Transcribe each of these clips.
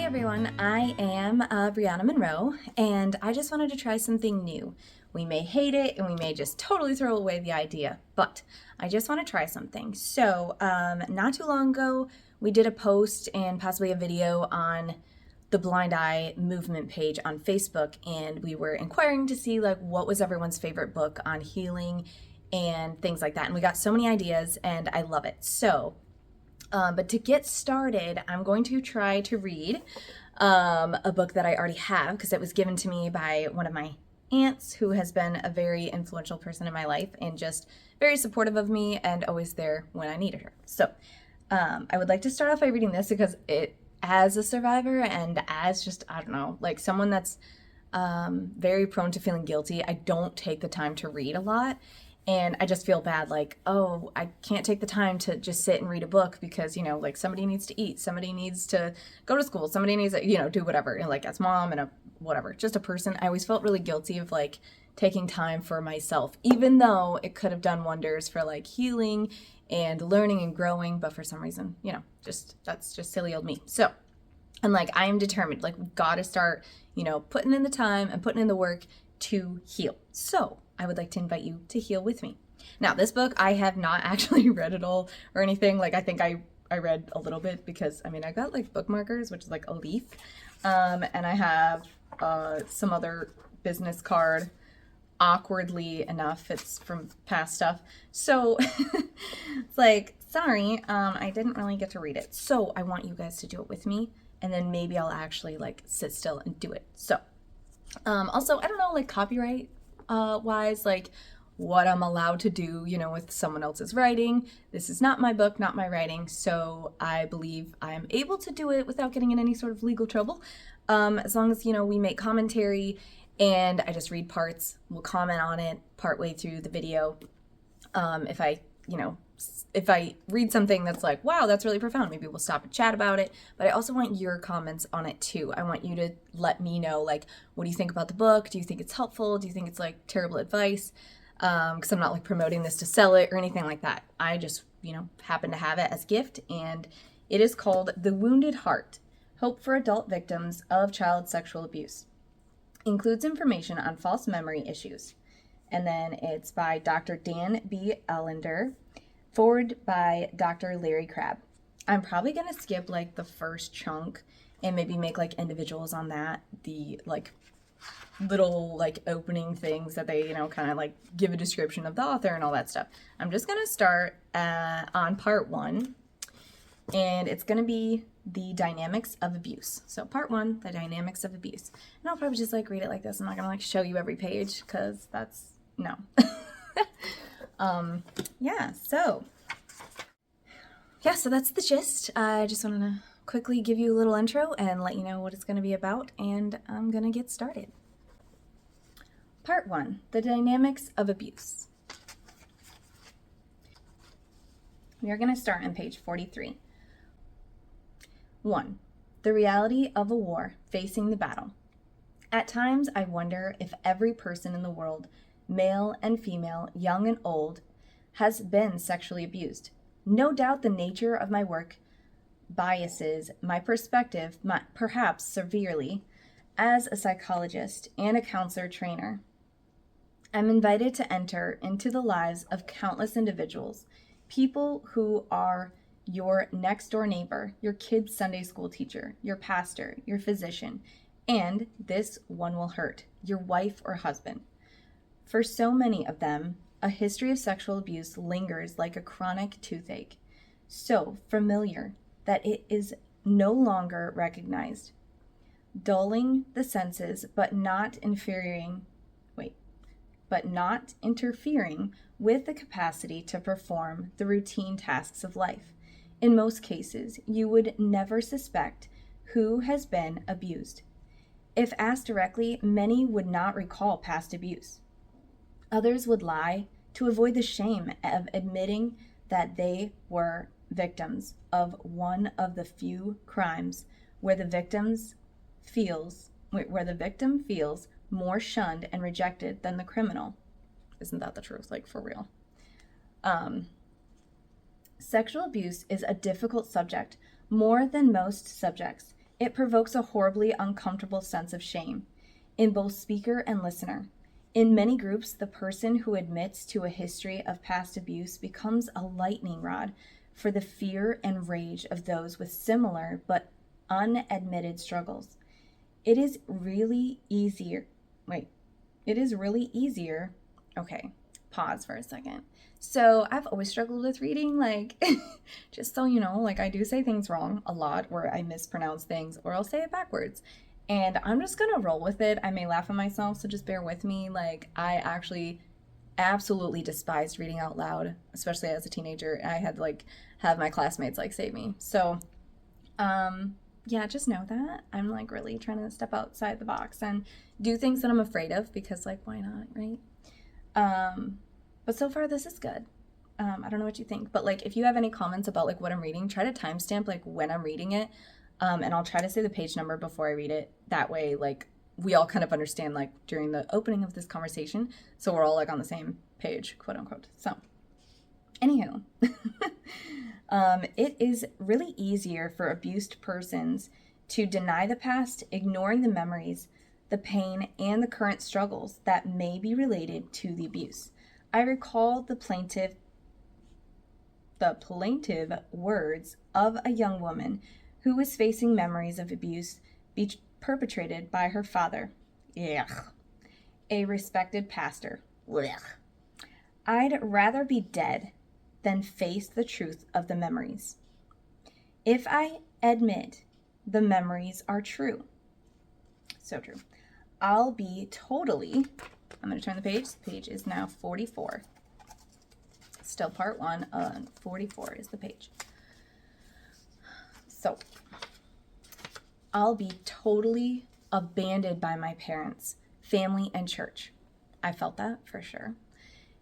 everyone, I am Brianna Monroe, and I just wanted to try something new. We may hate it, and we may just totally throw away the idea, but I just want to try something. So, not too long ago, we did a post and possibly a video on the Blind Eye Movement page on Facebook, and we were inquiring to see like what was everyone's favorite book on healing and things like that. And we got so many ideas, and I love it. So, but to get started, I'm going to try to read a book that I already have because it was given to me by one of my aunts who has been a very influential person in my life and just very supportive of me and always there when I needed her. So I would like to start off by reading this because as a survivor and as just, I don't know, like someone that's very prone to feeling guilty, I don't take the time to read a lot. And I just feel bad, like, oh, I can't take the time to just sit and read a book because, you know, like somebody needs to eat, somebody needs to go to school, somebody needs to, you know, do whatever. And like as mom and whatever, just a person, I always felt really guilty of like taking time for myself, even though it could have done wonders for like healing and learning and growing. But for some reason, you know, that's just silly old me. So, and like I am determined, like we've got to start, you know, putting in the time and putting in the work to heal. So I would like to invite you to heal with me. Now, this book, I have not actually read it all or anything. Like, I think I read a little bit because, I mean, I got, like, bookmarkers, which is, like, a leaf. And I have some other business card. Awkwardly enough, it's from past stuff. So, it's like, sorry, I didn't really get to read it. So, I want you guys to do it with me. And then maybe I'll actually, like, sit still and do it. So, also, I don't know, like, copyright wise, like what I'm allowed to do, you know, with someone else's writing. This is not my book, not my writing, so I believe I am able to do it without getting in any sort of legal trouble. As long as, you know, we make commentary and I just read parts, we'll comment on it partway through the video. If I read something that's like, wow, that's really profound, maybe we'll stop and chat about it. But I also want your comments on it too. I want you to let me know, like, what do you think about the book? Do you think it's helpful? Do you think it's like terrible advice? Because I'm not like promoting this to sell it or anything like that. I just, you know, happen to have it as a gift. And it is called The Wounded Heart, Hope for Adult Victims of Child Sexual Abuse. Includes information on false memory issues. And then it's by Dr. Dan B. Allender, forward by Dr. Larry Crabb. I'm probably going to skip like the first chunk and maybe make like individuals on that, the like little like opening things that they, you know, kind of like give a description of the author and all that stuff. I'm just going to start on part 1, and it's going to be the dynamics of abuse. So part 1, the dynamics of abuse. And I'll probably just like read it like this. I'm not going to like show you every page because that's, no. So that's the gist. I just wanted to quickly give you a little intro and let you know what it's going to be about, and I'm going to get started. Part 1, the dynamics of abuse. We are going to start on page 43. 1. The reality of a war facing the battle. At times, I wonder if every person in the world, male and female, young and old, has been sexually abused. No doubt the nature of my work biases my perspective, perhaps severely, as a psychologist and a counselor trainer. I'm invited to enter into the lives of countless individuals, people who are your next door neighbor, your kid's Sunday school teacher, your pastor, your physician, and this one will hurt, your wife or husband. For so many of them, a history of sexual abuse lingers like a chronic toothache, so familiar that it is no longer recognized, dulling the senses but not interfering with the capacity to perform the routine tasks of life. In most cases, you would never suspect who has been abused. If asked directly, many would not recall past abuse. Others would lie to avoid the shame of admitting that they were victims of one of the few crimes where the victim feels more shunned and rejected than the criminal. Isn't that the truth? Like, for real. Sexual abuse is a difficult subject, more than most subjects. It provokes a horribly uncomfortable sense of shame in both speaker and listener. In many groups, the person who admits to a history of past abuse becomes a lightning rod for the fear and rage of those with similar but unadmitted struggles. It is really easier. Wait, it is really easier. Okay, pause for a second. So I've always struggled with reading, like, just so you know, like I do say things wrong a lot, or I mispronounce things, or I'll say it backwards. And I'm just gonna roll with it. I may laugh at myself, so just bear with me. Like, I actually absolutely despised reading out loud, especially as a teenager. I had to, like, have my classmates, like, save me. So, yeah, just know that. I'm, like, really trying to step outside the box and do things that I'm afraid of because, like, why not, right? But so far, this is good. I don't know what you think, but like if you have any comments about like what I'm reading, try to timestamp like when I'm reading it, and I'll try to say the page number before I read it. That way, like we all kind of understand like during the opening of this conversation, so we're all like on the same page, quote unquote. So, anywho, it is really easier for abused persons to deny the past, ignoring the memories, the pain, and the current struggles that may be related to the abuse. I recall the plaintive words of a young woman who was facing memories of abuse perpetrated by her father. Ugh. A respected pastor. Ugh. I'd rather be dead than face the truth of the memories. If I admit the memories are true, so true, I'll be totally... I'm going to turn the page. The page is now 44. Still part 1. 44 is the page. So, I'll be totally abandoned by my parents, family, and church. I felt that for sure.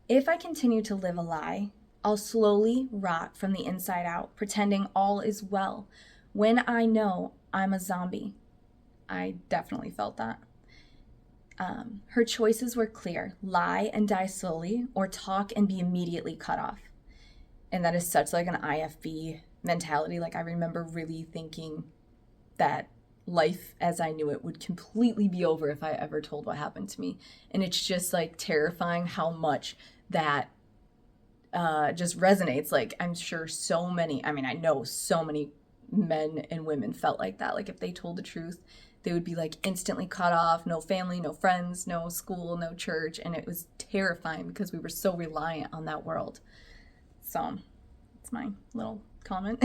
If I continue to live a lie, I'll slowly rot from the inside out, pretending all is well, when I know I'm a zombie. I definitely felt that. Her choices were clear: lie and die slowly, or talk and be immediately cut off. And that is such like an IFB mentality. Like I remember really thinking that life as I knew it would completely be over if I ever told what happened to me. And it's just like terrifying how much that just resonates. Like I'm sure I know so many men and women felt like that. Like if they told the truth, they would be like instantly cut off, no family, no friends, no school, no church. And it was terrifying because we were so reliant on that world. So that's my little comment.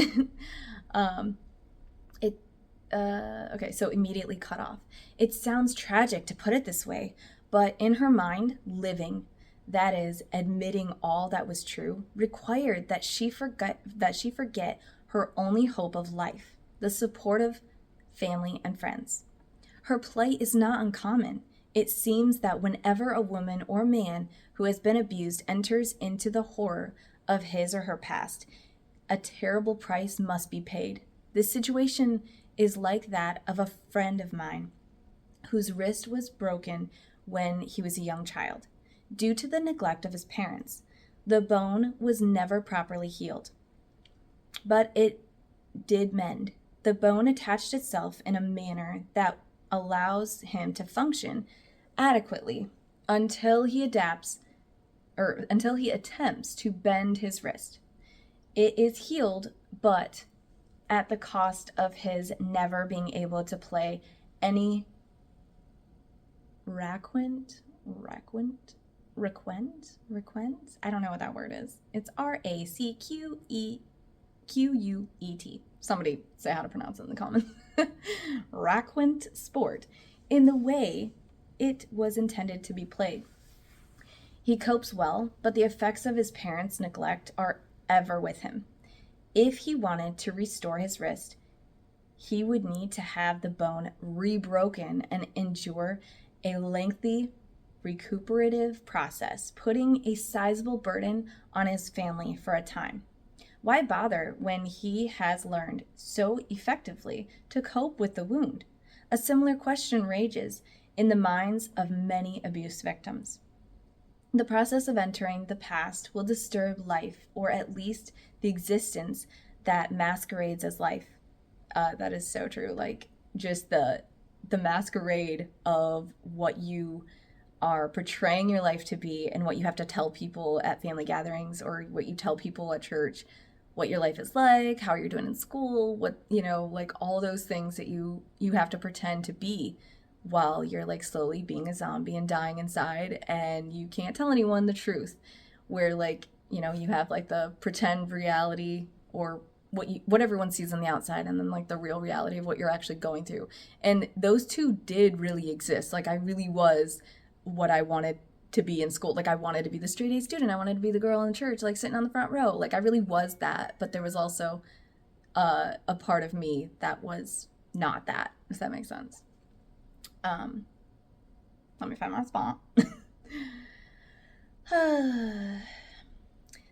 Okay, so immediately cut off. It sounds tragic to put it this way, but in her mind, living, that is, admitting all that was true, required that she forget her only hope of life, the support of family and friends. Her plight is not uncommon. It seems that whenever a woman or man who has been abused enters into the horror of his or her past, a terrible price must be paid. This situation is like that of a friend of mine whose wrist was broken when he was a young child. Due to the neglect of his parents, the bone was never properly healed. But it did mend. The bone attached itself in a manner that allows him to function adequately until he attempts to bend his wrist. It is healed, but at the cost of his never being able to play any raquet? I don't know what that word is. It's RACQUET. Somebody say how to pronounce it in the comments. Raquet sport in the way it was intended to be played. He copes well, but the effects of his parents' neglect are ever with him. If he wanted to restore his wrist, he would need to have the bone rebroken and endure a lengthy recuperative process, putting a sizable burden on his family for a time. Why bother when he has learned so effectively to cope with the wound? A similar question rages in the minds of many abuse victims. The process of entering the past will disturb life, or at least the existence that masquerades as life. That is so true. Like, just the masquerade of what you are portraying your life to be and what you have to tell people at family gatherings or what you tell people at church, what your life is like, how you're doing in school, what, you know, like all those things that you have to pretend to be while you're like slowly being a zombie and dying inside, and you can't tell anyone the truth. Where like, you know, you have like the pretend reality, or what everyone sees on the outside, and then like the real reality of what you're actually going through. And those two did really exist. Like I really was what I wanted to be in school. Like I wanted to be the straight A student. I wanted to be the girl in the church, like sitting on the front row. Like I really was that. But there was also a part of me that was not that. If that makes sense. Um, Let me find my spot.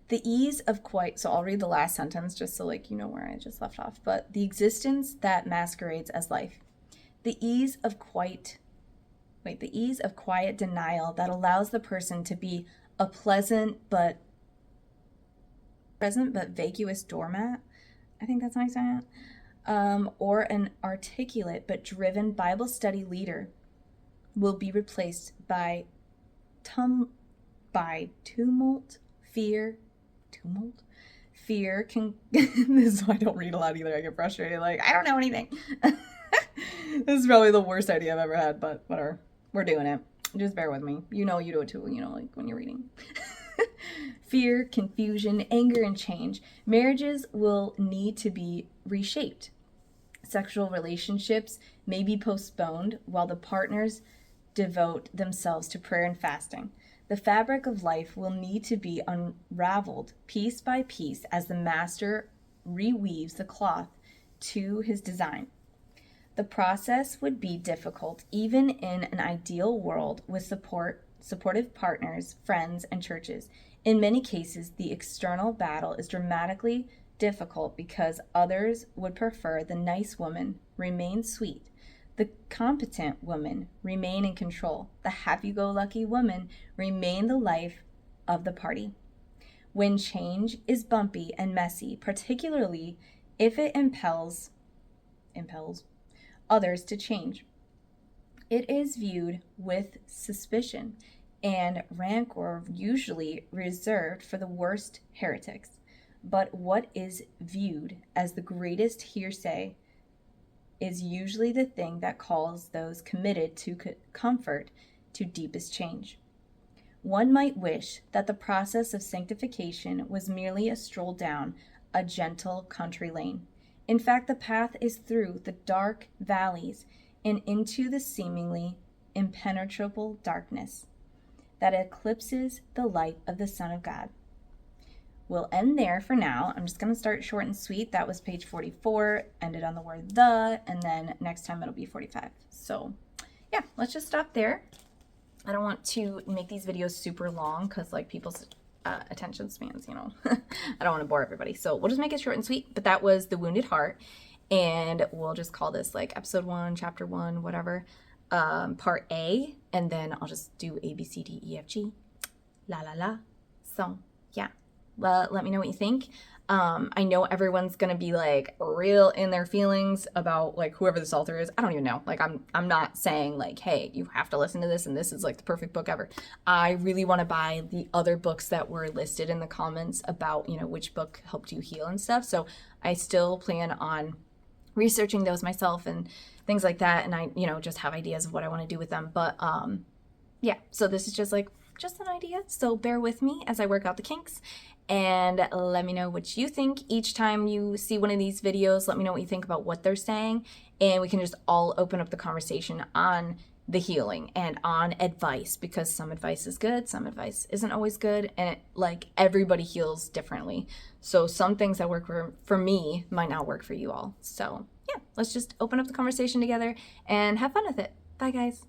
The ease of quiet. So I'll read the last sentence just so like you know where I just left off. But the existence that masquerades as life. The ease of quiet denial that allows the person to be a present but vacuous doormat. I think that's how I say it. Or an articulate but driven Bible study leader will be replaced by tumult, fear. Fear can. This is why I don't read a lot either. I get frustrated. Like I don't know anything. This is probably the worst idea I've ever had, but whatever. We're doing it. Just bear with me. You know you do it too, you know, like when you're reading. Fear, confusion, anger, and change. Marriages will need to be reshaped. Sexual relationships may be postponed while the partners devote themselves to prayer and fasting. The fabric of life will need to be unraveled piece by piece as the master reweaves the cloth to his design. The process would be difficult even in an ideal world with supportive partners, friends, and churches. In many cases, the external battle is dramatically difficult because others would prefer the nice woman remain sweet, the competent woman remain in control, the happy-go-lucky woman remain the life of the party. When change is bumpy and messy, particularly if it impels others to change, it is viewed with suspicion and rancor, usually reserved for the worst heretics. But what is viewed as the greatest hearsay is usually the thing that calls those committed to comfort to deepest change. One might wish that the process of sanctification was merely a stroll down a gentle country lane. In fact, the path is through the dark valleys and into the seemingly impenetrable darkness that eclipses the light of the Son of God. We'll end there for now. I'm just going to start short and sweet. That was page 44, ended on the word the, and then next time it'll be 45. So yeah, let's just stop there. I don't want to make these videos super long because like people's attention spans, you know. I don't want to bore everybody. So we'll just make it short and sweet. But that was The Wounded Heart. And we'll just call this like episode 1, chapter 1, whatever, part A. And then I'll just do A, B, C, D, E, F, G, la, la, la. So yeah. Let me know what you think. I know everyone's gonna be like real in their feelings about like whoever this author is. I don't even know. Like I'm not saying like, hey, you have to listen to this and this is like the perfect book ever. I really want to buy the other books that were listed in the comments about, you know, which book helped you heal and stuff. So I still plan on researching those myself and things like that. And I, you know, just have ideas of what I want to do with them. But yeah, so this is just an idea. So bear with me as I work out the kinks. And let me know what you think each time you see one of these videos. Let me know what you think about what they're saying. And we can just all open up the conversation on the healing and on advice, because some advice is good, some advice isn't always good. And like everybody heals differently. So some things that work for me might not work for you all. So yeah, let's just open up the conversation together and have fun with it. Bye guys.